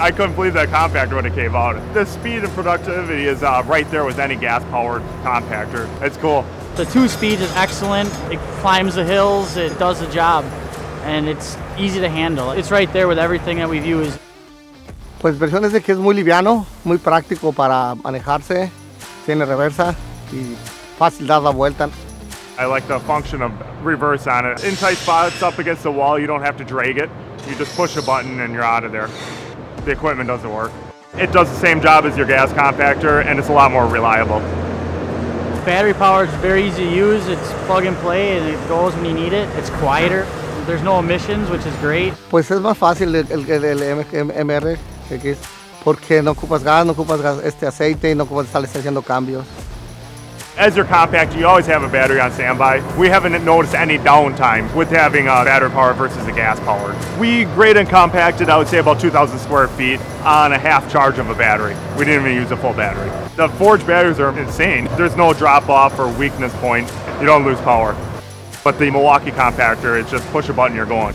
I couldn't believe that compactor when it came out. The speed and productivity is right there with any gas-powered compactor. It's cool. The 2-speed is excellent. It climbs the hills, it does the job, and it's easy to handle. It's right there with everything that we've used. Pues impresión es de que es muy liviano, muy práctico para manejarse, tiene reversa y fácil dar la vuelta. I like the function of reverse on it. In tight spots up against the wall, you don't have to drag it. You just push a button and you're out of there. The equipment doesn't work. It does the same job as your gas compactor, and it's a lot more reliable. Battery power is very easy to use. It's plug and play and it goes when you need it. It's quieter. There's no emissions, which is great. Pues es más fácil el MR X porque no ocupas gas, aceite y no ocupas estar haciendo cambios. As your compactor, you always have a battery on standby. We haven't noticed any downtime with having a battery power versus a gas powered. We grade and compacted, I would say, about 2,000 square feet on a half charge of a battery. We didn't even use a full battery. The forged batteries are insane. There's no drop off or weakness point. You don't lose power. But the Milwaukee compactor, it's just push a button, you're going.